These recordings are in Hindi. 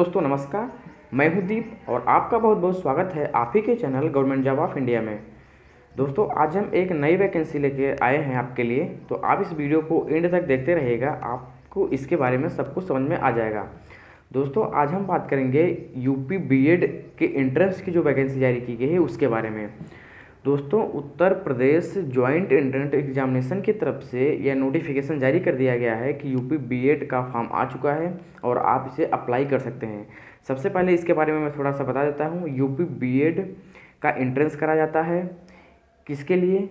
दोस्तों नमस्कार। मैं हूं दीप और आपका बहुत बहुत स्वागत है आप ही के channel government job of India में। दोस्तों आज हम एक नई वैकेंसी लेके आए हैं आपके लिए, तो आप इस वीडियो को एंड तक देखते रहिएगा, आपको इसके बारे में सब कुछ समझ में आ जाएगा। दोस्तों आज हम बात करेंगे यूपी बीएड के एंट्रेंस की जो वैकेंसी जारी की गई है उसके बारे में। दोस्तों Uttar Pradesh joint entrance examination की तरफ से यह नोटिफिकेशन जारी कर दिया गया है कि यूपी बीएड का फॉर्म आ चुका है और आप इसे अप्लाई कर सकते हैं। सबसे पहले इसके बारे में मैं थोड़ा सा बता देता हूँ। यूपी बीएड का एंट्रेंस करा जाता है किसके लिए?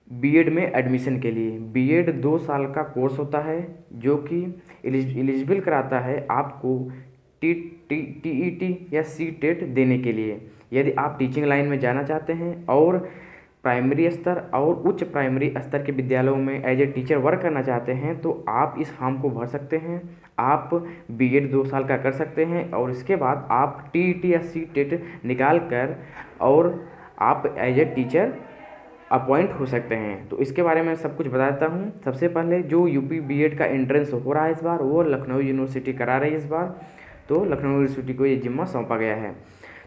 बीएड में एडमिशन के लिए। बीएड 2 साल का कोर्स होता है जो कि एलिजिबल कराता है आपको टीईटी या सीटेट देने के लिए। यदि आप टीचिंग लाइन में जाना चाहते हैं और प्राइमरी स्तर और उच्च प्राइमरी स्तर के विद्यालयों में एज ए टीचर वर्क करना चाहते हैं तो आप इस फॉर्म को भर सकते हैं। आप बीएड 2 साल का कर सकते हैं और इसके बाद आप टीईटी या सीटेट निकाल कर और आप एज ए टीचर अपॉइंट हो सकते हैं। तो इसके बारे में सब कुछ बता देता हूँ। सबसे पहले जो यूपी बीएड का एंट्रेंस हो रहा है इस बार, वो लखनऊ यूनिवर्सिटी करा रही है इस बार, तो लखनऊ यूनिवर्सिटी को ये जिम्मा सौंपा गया है।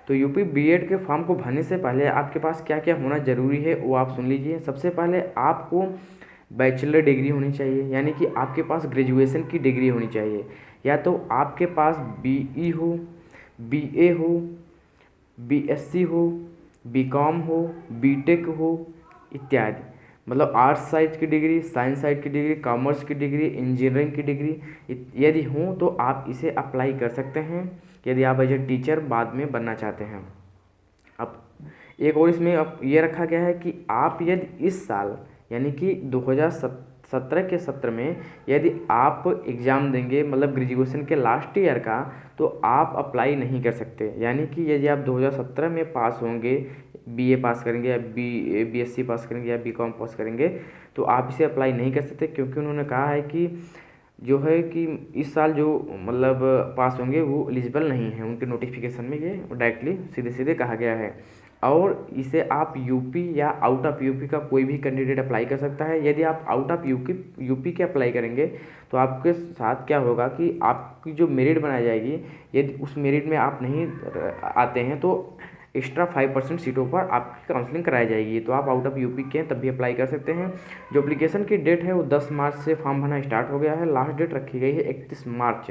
तो यूपी बीएड के फॉर्म को भरने से पहले आपके पास क्या क्या होना ज़रूरी है वो आप सुन लीजिए। सबसे पहले आपको बैचलर डिग्री होनी चाहिए, यानी कि आपके पास ग्रेजुएशन की डिग्री होनी चाहिए, या तो आपके पास बीई हो, बीए हो, बीएससी हो, बीकॉम हो, बीटेक हो इत्यादि। मतलब आर्ट्स साइड की डिग्री, साइंस साइड की डिग्री, कॉमर्स की डिग्री, इंजीनियरिंग की डिग्री यदि हो तो आप इसे अप्लाई कर सकते हैं यदि आप एज ए टीचर बाद में बनना चाहते हैं। अब एक और इसमें अब ये रखा गया है कि आप यदि इस साल यानी कि 2017 के सत्र में यदि आप एग्ज़ाम देंगे, मतलब ग्रेजुएशन के लास्ट ईयर का, तो आप अप्लाई नहीं कर सकते। यानी कि यदि आप 2017 में पास होंगे, बीए पास करेंगे या बीएससी पास करेंगे या बीकॉम पास करेंगे, तो आप इसे अप्लाई नहीं कर सकते, क्योंकि उन्होंने कहा है कि जो है कि इस साल जो मतलब पास होंगे वो एलिजिबल नहीं है। उनके नोटिफिकेशन में ये डायरेक्टली सीधे सीधे कहा गया है। और इसे आप यूपी या आउट ऑफ यूपी का कोई भी कैंडिडेट अप्लाई कर सकता है। यदि आप आउट ऑफ यूपी के अप्लाई करेंगे तो आपके साथ क्या होगा कि आपकी जो मेरिट बनाई जाएगी, यदि उस मेरिट में आप नहीं आते हैं तो एक्स्ट्रा 5% सीटों पर आपकी काउंसलिंग कराई जाएगी। तो आप आउट ऑफ यूपी के हैं तब भी अप्लाई कर सकते हैं। जो एप्लीकेशन की डेट है वो 10 मार्च से फॉर्म भरना स्टार्ट हो गया है। लास्ट डेट रखी गई है 31 मार्च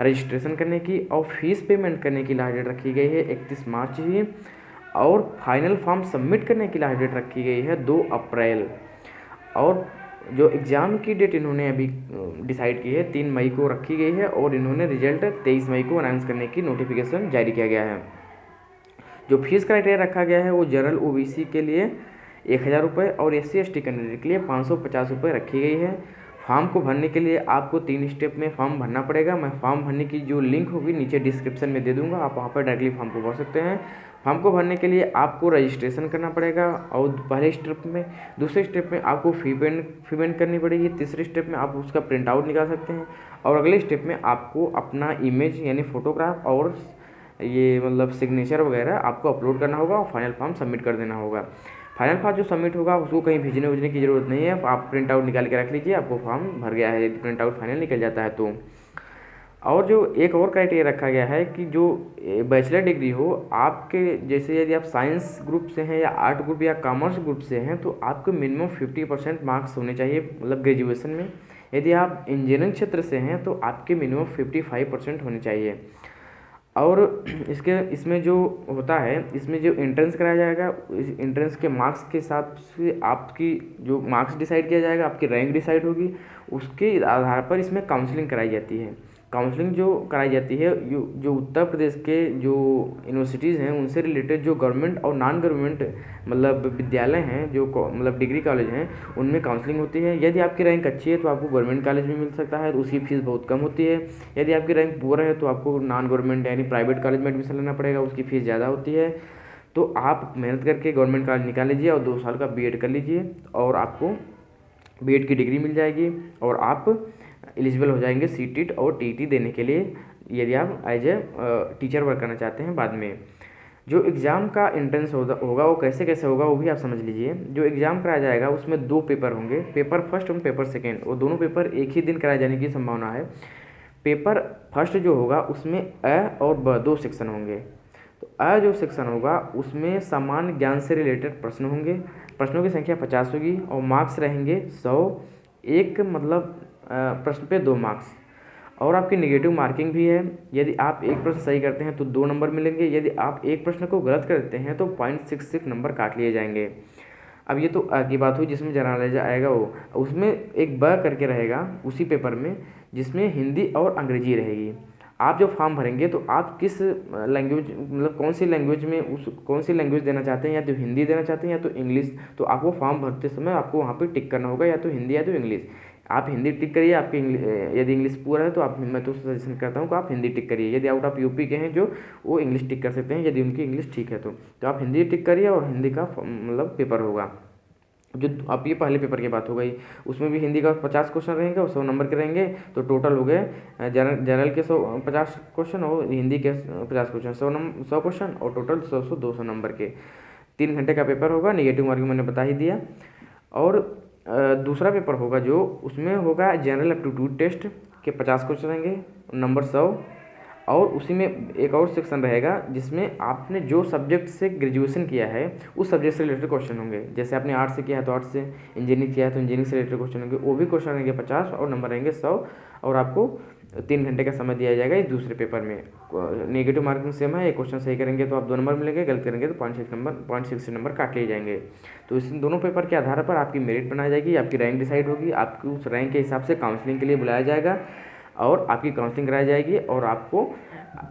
रजिस्ट्रेशन करने की, और फीस पेमेंट करने की लास्ट डेट रखी गई है 31 मार्च ही, और फाइनल फॉर्म सबमिट करने की लास्ट डेट रखी गई है 2 अप्रैल। और जो एग्ज़ाम की डेट इन्होंने अभी डिसाइड की है 3 मई को रखी गई है, और इन्होंने रिजल्ट 23 मई को अनाउंस करने की नोटिफिकेशन जारी किया गया है। जो फीस क्राइटेरिया रखा गया है वो जनरल ओबीसी के लिए 1000 रुपये और SC/ST कैंडिडेट के लिए 550 रुपये रखी गई है। फॉर्म को भरने के लिए आपको 3 स्टेप में फॉर्म भरना पड़ेगा। मैं फॉर्म भरने की जो लिंक होगी नीचे डिस्क्रिप्शन में दे दूंगा, आप वहाँ पर डायरेक्टली फॉर्म को भर सकते हैं। फॉर्म को भरने के लिए आपको रजिस्ट्रेशन करना पड़ेगा, और पहले स्टेप में, दूसरे स्टेप में आपको फी पेमेंट करनी पड़ेगी, तीसरे स्टेप में आप उसका प्रिंट आउट निकाल सकते हैं, और अगले स्टेप में आपको अपना इमेज यानी फ़ोटोग्राफ और ये मतलब सिग्नेचर वगैरह आपको अपलोड करना होगा और फाइनल फॉर्म सबमिट कर देना होगा। फाइनल फॉर्म जो सबमिट होगा उसको कहीं भेजने भेजने की ज़रूरत नहीं है, आप प्रिंट आउट निकाल के रख लीजिए, आपको फॉर्म भर गया है यदि प्रिंट आउट फाइनल निकल जाता है तो। और जो एक और क्राइटेरिया रखा गया है कि जो बैचलर डिग्री हो आपके, जैसे यदि आप साइंस ग्रुप से हैं या आर्ट ग्रुप या कॉमर्स ग्रुप से हैं तो आपको मिनिमम 50% मार्क्स होने चाहिए, मतलब ग्रेजुएशन में। यदि आप इंजीनियरिंग क्षेत्र से हैं तो आपके मिनिमम 55% होने चाहिए। और इसमें जो होता है, इसमें जो एंट्रेंस कराया जाएगा, इस एंट्रेंस के मार्क्स के हिसाब से आपकी जो मार्क्स डिसाइड किया जाएगा, आपकी रैंक डिसाइड होगी, उसके आधार पर इसमें काउंसलिंग कराई जाती है। काउंसलिंग जो कराई जाती है जो उत्तर प्रदेश के जो यूनिवर्सिटीज़ हैं उनसे रिलेटेड जो गवर्नमेंट और नॉन गवर्नमेंट मतलब विद्यालय हैं, जो मतलब डिग्री कॉलेज हैं, उनमें काउंसलिंग होती है। यदि आपकी रैंक अच्छी है तो आपको गवर्नमेंट कॉलेज में मिल सकता है, तो उसकी फ़ीस बहुत कम होती है। यदि आपकी रैंक पुअर है तो आपको नॉन गवर्नमेंट यानी प्राइवेट कॉलेज में एडमिशन लेना पड़ेगा, उसकी फ़ीस ज़्यादा होती है। तो आप मेहनत करके गवर्नमेंट कॉलेज निकाल लीजिए और 2 साल का बीएड कर लीजिए, और आपको बीएड की डिग्री मिल जाएगी और आप एलिजिबल हो जाएंगे सीटेट और टीईटी देने के लिए, यदि आप एज ए टीचर वर्क करना चाहते हैं बाद में। जो एग्ज़ाम का एंट्रेंस होगा वो कैसे कैसे होगा वो भी आप समझ लीजिए। जो एग्ज़ाम कराया जाएगा उसमें 2 पेपर होंगे, पेपर फर्स्ट और पेपर सेकेंड, वो दोनों पेपर एक ही दिन कराए जाने की संभावना है। पेपर फर्स्ट जो होगा उसमें अ और ब 2 सेक्शन होंगे। तो अ जो सेक्शन होगा उसमें सामान्य ज्ञान से रिलेटेड प्रश्न होंगे, प्रश्नों की संख्या 50 होगी और मार्क्स रहेंगे 100। एक मतलब प्रश्न पे 2 मार्क्स। और आपकी नेगेटिव मार्किंग भी है। यदि आप एक प्रश्न सही करते हैं तो 2 नंबर मिलेंगे, यदि आप एक प्रश्न को गलत कर देते हैं तो 0.66 नंबर काट लिए जाएंगे। अब ये तो की बात हुई जिसमें जर्नलाइज आएगा वो, उसमें एक ब करके रहेगा उसी पेपर में, जिसमें हिंदी और अंग्रेजी रहेगी। आप जब फॉर्म भरेंगे तो आप किस लैंग्वेज मतलब कौन सी लैंग्वेज में कौन सी लैंग्वेज देना चाहते हैं, या तो हिंदी देना चाहते हैं या तो इंग्लिश, तो आपको फॉर्म भरते समय आपको वहाँ पे टिक करना होगा या तो हिंदी या तो इंग्लिश। आप हिंदी टिक करिए, आपके यदि इंग्लिश पूरा है तो आप, मैं तो सजेशन करता हूँ कि आप हिंदी टिक करिए। यदि आउट ऑफ यूपी के हैं जो, वो इंग्लिश टिक कर सकते हैं यदि उनकी इंग्लिश ठीक है तो आप हिंदी टिक करिए और हिंदी का मतलब पेपर होगा। जो अब ये पहले पेपर की बात हो गई, उसमें भी हिंदी का 50 क्वेश्चन रहेंगे और 100 नंबर के रहेंगे, तो टोटल हो गए जनरल के 50 क्वेश्चन और हिंदी के 50 क्वेश्चन, 100 क्वेश्चन और टोटल 200 नंबर के। 3 घंटे का पेपर होगा। नेगेटिव मार्किंग मैंने बता ही दिया। और दूसरा पेपर होगा जो, उसमें होगा जनरल एप्टीट्यूड टेस्ट के 50 क्वेश्चन रहेंगे, नंबर 100। और उसी में एक और सेक्शन रहेगा जिसमें आपने जो सब्जेक्ट से ग्रेजुएशन किया है उस सब्जेक्ट से रिलेटेड क्वेश्चन होंगे। जैसे आपने आर्ट्स से किया है तो आर्ट्स से, इंजीनियरिंग किया है तो इंजीनियरिंग से रिलेटेड क्वेश्चन होंगे, वो भी क्वेश्चन रहेंगे 50 और नंबर रहेंगे 100। और आपको 3 घंटे का समय दिया जाएगा इस दूसरे पेपर में। नेगेटिव मार्किंग सेम है, एक क्वेश्चन सही करेंगे तो आप 2 नंबर मिलेंगे, गलत करेंगे तो 0.60 नंबर काट लिए जाएंगे। तो इस दोनों पेपर के आधार पर आपकी मेरिट बनाई जाएगी, आपकी रैंक डिसाइड होगी, आपकी उस रैंक के हिसाब से काउंसलिंग के लिए बुलाया जाएगा और आपकी काउंसलिंग कराई जाएगी और आपको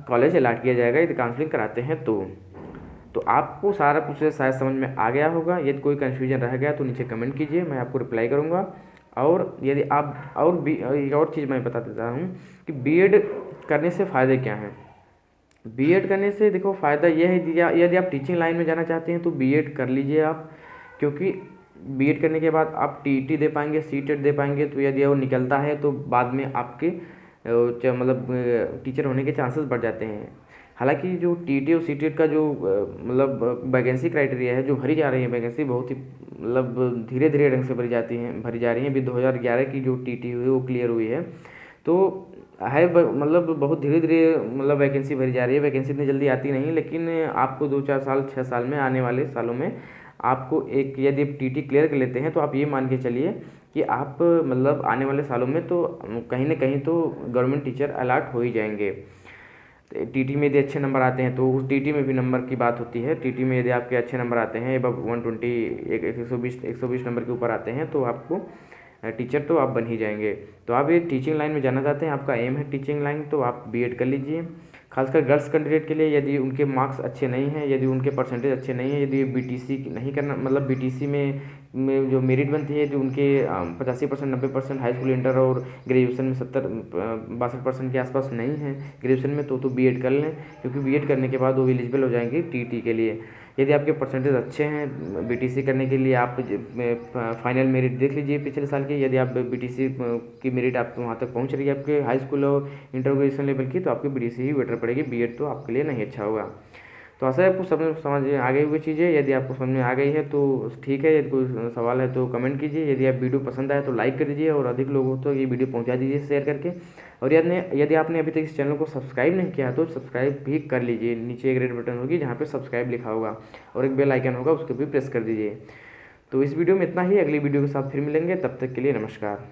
कॉलेज अलाट किया जाएगा यदि काउंसलिंग कराते हैं तो आपको सारा कुछ शायद समझ में आ गया होगा। यदि कोई कन्फ्यूजन रह गया तो नीचे कमेंट कीजिए, मैं आपको रिप्लाई करूँगा। और यदि आप और भी एक और चीज़ मैं बता देता हूँ कि बीएड करने से फ़ायदे क्या हैं। बीएड करने से देखो फ़ायदा यह है कि यदि आप टीचिंग लाइन में जाना चाहते हैं तो बीएड कर लीजिए आप, क्योंकि बीएड करने के बाद आप टीईटी दे पाएंगे, सीटेट दे पाएंगे। तो यदि वो निकलता है तो बाद में आपके मतलब टीचर होने के चांसेस बढ़ जाते हैं। हालांकि जो टीईटी और सीटेट का जो मतलब वैकेंसी क्राइटेरिया है, जो भरी जा रही है वैकेंसी, बहुत ही मतलब धीरे धीरे ढंग से भरी जा रही हैं। अभी 2011 की जो टीईटी हुई वो क्लियर हुई है, तो है मतलब बहुत धीरे धीरे मतलब वैकेंसी भरी जा रही है। वैकेंसी इतनी जल्दी आती नहीं, लेकिन आपको 2-4 साल 6 साल में, आने वाले सालों में आपको एक, यदि आप टीटी क्लियर कर लेते हैं तो आप ये मान के चलिए कि आप मतलब आने वाले सालों में तो कहीं ना कहीं तो गवर्नमेंट टीचर अलॉट हो ही जाएंगे। टीटी में यदि अच्छे नंबर आते हैं तो उस टीटी में भी नंबर की बात होती है। टीटी में यदि आपके अच्छे नंबर आते हैं, अब 120 120 नंबर के ऊपर आते हैं तो आपको टीचर तो आप बन ही जाएंगे। तो आप ये टीचिंग लाइन में जाना चाहते हैं, आपका एम है टीचिंग लाइन, तो आप बीएड कर लीजिए। खासकर गर्ल्स कैंडिडेट के लिए, यदि उनके मार्क्स अच्छे नहीं हैं, यदि उनके परसेंटेज अच्छे नहीं हैं, यदि बीटीसी नहीं करना, मतलब बीटीसी में जो मेरिट बनती है, जो उनके 85% 90% हाई स्कूल इंटर और ग्रेजुएशन में 62% के आसपास नहीं है ग्रेजुएशन में, तो बीएड कर लें, क्योंकि बीएड करने के बाद वो एलिजिबल हो जाएंगे टीटी के लिए। यदि आपके परसेंटेज अच्छे हैं बीटीसी करने के लिए, आप फाइनल मेरिट देख लीजिए पिछले साल की। यदि आप बीटीसी की मेरिट आप वहाँ तक पहुँच रही है आपके हाई स्कूल और इंटर ग्रेजुएशन लेवल की, तो आपकी बीटीसी ही बेटर पड़ेगी, बीएड तो आपके लिए नहीं अच्छा होगा। तो ऐसा है, आपको समझ में आ गई हुई चीज़ें। यदि आपको समझ में आ गई है तो ठीक है, यदि कोई सवाल है तो कमेंट कीजिए। यदि आप वीडियो पसंद आए तो लाइक कर दीजिए और अधिक लोगों तक ये वीडियो पहुंचा दीजिए शेयर करके। और यदि आपने अभी तक इस चैनल को सब्सक्राइब नहीं किया तो सब्सक्राइब भी कर लीजिए। नीचे एक रेड बटन होगी जहाँ पर सब्सक्राइब लिखा होगा और एक बेल आइकन होगा, उसको भी प्रेस कर दीजिए। तो इस वीडियो में इतना ही, अगली वीडियो के साथ फिर मिलेंगे, तब तक के लिए नमस्कार।